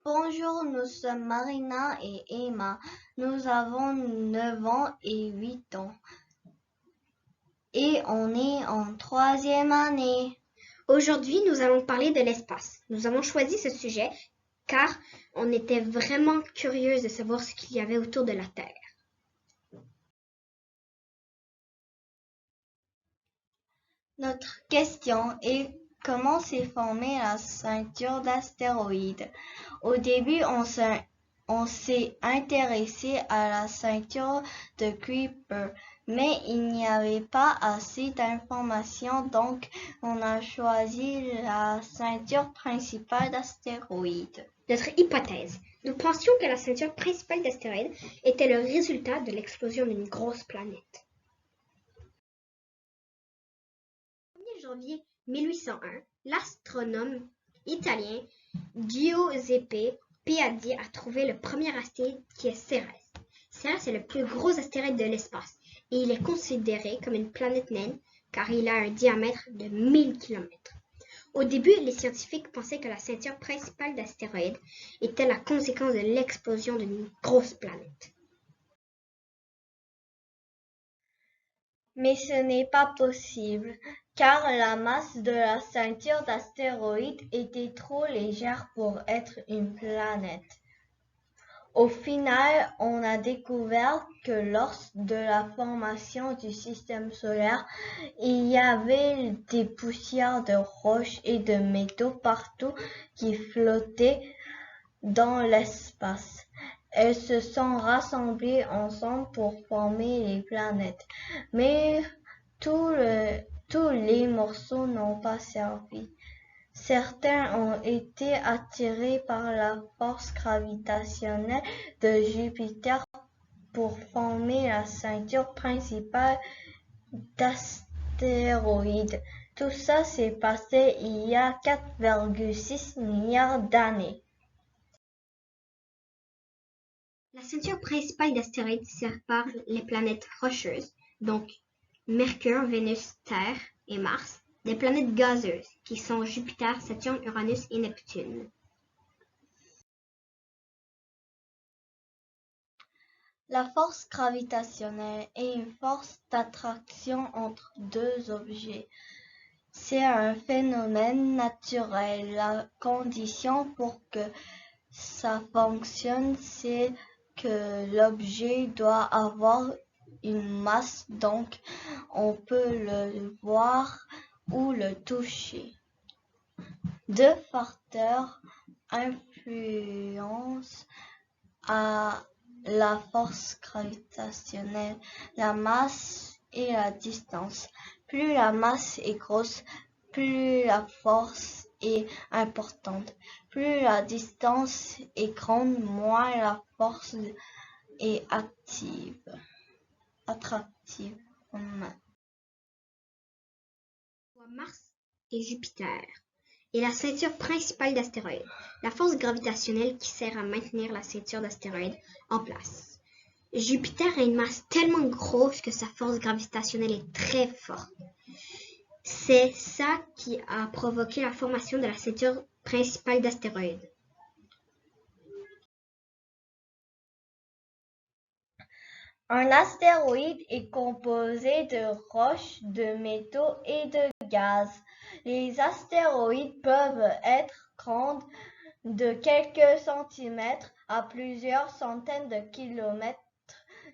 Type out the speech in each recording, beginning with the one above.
Bonjour, nous sommes Marina et Emma. Nous avons 9 ans et 8 ans. Et on est en 3e année. Aujourd'hui, nous allons parler de l'espace. Nous avons choisi ce sujet car on était vraiment curieuse de savoir ce qu'il y avait autour de la Terre. Notre question est comment s'est formée la ceinture d'astéroïdes. Au début, on s'est intéressé à la ceinture de Kuiper, mais il n'y avait pas assez d'informations, donc on a choisi la ceinture principale d'astéroïdes. Notre hypothèse. Nous pensions que la ceinture principale d'astéroïdes était le résultat de l'explosion d'une grosse planète. Le 1er janvier 1801, l'astronome italien Giuseppe Piazzi a trouvé le premier astéroïde qui est Cérès. Cérès est le plus gros astéroïde de l'espace et il est considéré comme une planète naine car il a un diamètre de 1000 km. Au début, les scientifiques pensaient que la ceinture principale d'astéroïdes était la conséquence de l'explosion d'une grosse planète. Mais ce n'est pas possible, car la masse de la ceinture d'astéroïdes était trop légère pour être une planète. Au final, on a découvert que lors de la formation du système solaire, il y avait des poussières de roches et de métaux partout qui flottaient dans l'espace. Elles se sont rassemblées ensemble pour former les planètes, mais tous les morceaux n'ont pas servi. Certains ont été attirés par la force gravitationnelle de Jupiter pour former la ceinture principale d'astéroïdes. Tout ça s'est passé il y a 4,6 milliards d'années. La ceinture principale d'astéroïdes sépare les planètes rocheuses, donc Mercure, Vénus, Terre et Mars, des planètes gazeuses, qui sont Jupiter, Saturne, Uranus et Neptune. La force gravitationnelle est une force d'attraction entre deux objets. C'est un phénomène naturel. La condition pour que ça fonctionne, c'est que l'objet doit avoir une masse, donc on peut le voir ou le toucher. Deux facteurs influencent à la force gravitationnelle, la masse et la distance. Plus la masse est grosse, plus la force est importante. Plus la distance est grande, moins la force est attractive. Mars et Jupiter et la ceinture principale d'astéroïdes, la force gravitationnelle qui sert à maintenir la ceinture d'astéroïdes en place. Jupiter a une masse tellement grosse que sa force gravitationnelle est très forte. C'est ça qui a provoqué la formation de la ceinture principale d'astéroïdes. Un astéroïde est composé de roches, de métaux et de gaz. Les astéroïdes peuvent être grands de quelques centimètres à plusieurs centaines de kilomètres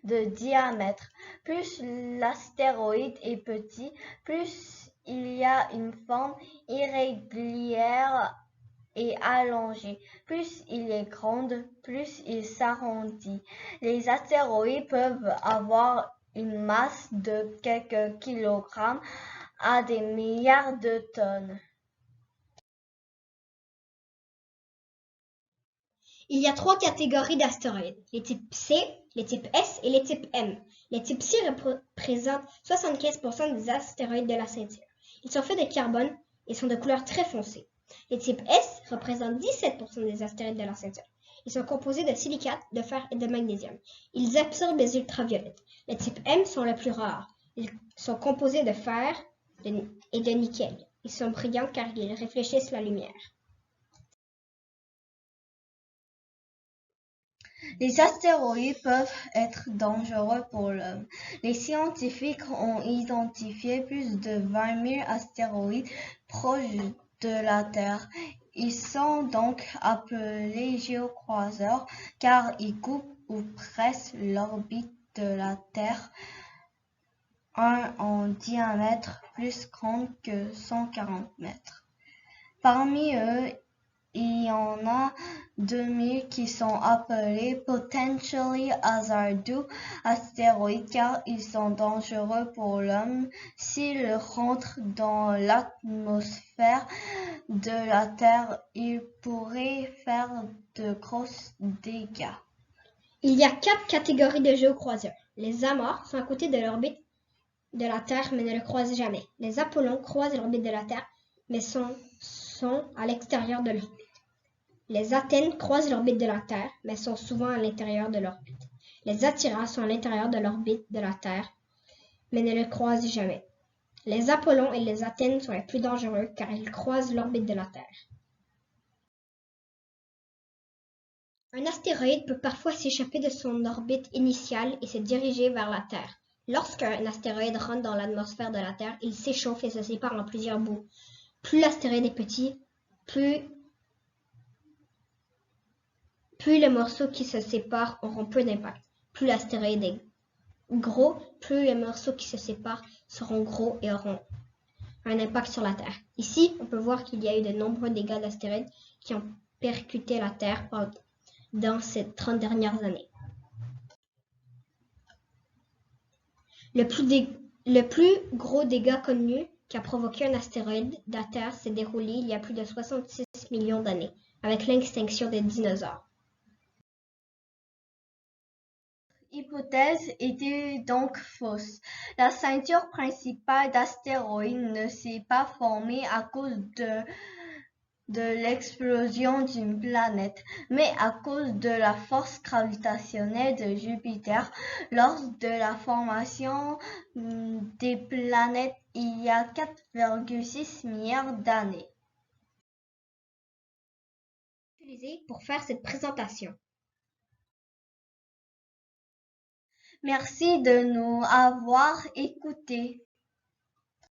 de diamètre. Plus l'astéroïde est petit, plus il y a une forme irrégulière et allongé. Plus il est grand, plus il s'arrondit. Les astéroïdes peuvent avoir une masse de quelques kilogrammes à des milliards de tonnes. Il y a 3 catégories d'astéroïdes, les types C, les types S et les types M. Les types C représentent 75% des astéroïdes de la ceinture. Ils sont faits de carbone et sont de couleur très foncée. Les types S représentent 17% des astéroïdes de la ceinture. Ils sont composés de silicate, de fer et de magnésium. Ils absorbent les ultraviolettes. Les types M sont les plus rares. Ils sont composés de fer et de nickel. Ils sont brillants car ils réfléchissent la lumière. Les astéroïdes peuvent être dangereux pour l'homme. Les scientifiques ont identifié plus de 20 000 astéroïdes proches de la Terre. Ils sont donc appelés géocroiseurs car ils coupent ou pressent l'orbite de la Terre, un en diamètre plus grand que 140 mètres. Parmi eux, il y en a 2000 qui sont appelés potentially hazardous astéroïdes car ils sont dangereux pour l'homme. S'ils rentrent dans l'atmosphère de la Terre, ils pourraient faire de gros dégâts. Il y a 4 catégories de géocroiseurs. Les amas sont à côté de l'orbite de la Terre mais ne le croisent jamais. Les Apollons croisent l'orbite de la Terre mais sont à l'extérieur de l'orbite. Les Athènes croisent l'orbite de la Terre mais sont souvent à l'intérieur de l'orbite. Les Attiras sont à l'intérieur de l'orbite de la Terre mais ne le croisent jamais. Les Apollons et les Athènes sont les plus dangereux car ils croisent l'orbite de la Terre. Un astéroïde peut parfois s'échapper de son orbite initiale et se diriger vers la Terre. Lorsqu'un astéroïde rentre dans l'atmosphère de la Terre, il s'échauffe et se sépare en plusieurs bouts. Plus l'astéroïde est petit, plus les morceaux qui se séparent auront peu d'impact. Plus l'astéroïde est gros, plus les morceaux qui se séparent seront gros et auront un impact sur la Terre. Ici, on peut voir qu'il y a eu de nombreux dégâts d'astéroïdes qui ont percuté la Terre dans ces 30 dernières années. Le plus gros dégât connu qu'a provoqué un astéroïde de la Terre s'est déroulé il y a plus de 66 millions d'années, avec l'extinction des dinosaures. L'hypothèse était donc fausse. La ceinture principale d'astéroïdes ne s'est pas formée à cause de l'explosion d'une planète, mais à cause de la force gravitationnelle de Jupiter lors de la formation des planètes il y a 4,6 milliards d'années. Utilisé pour faire cette présentation. Merci de nous avoir écoutés.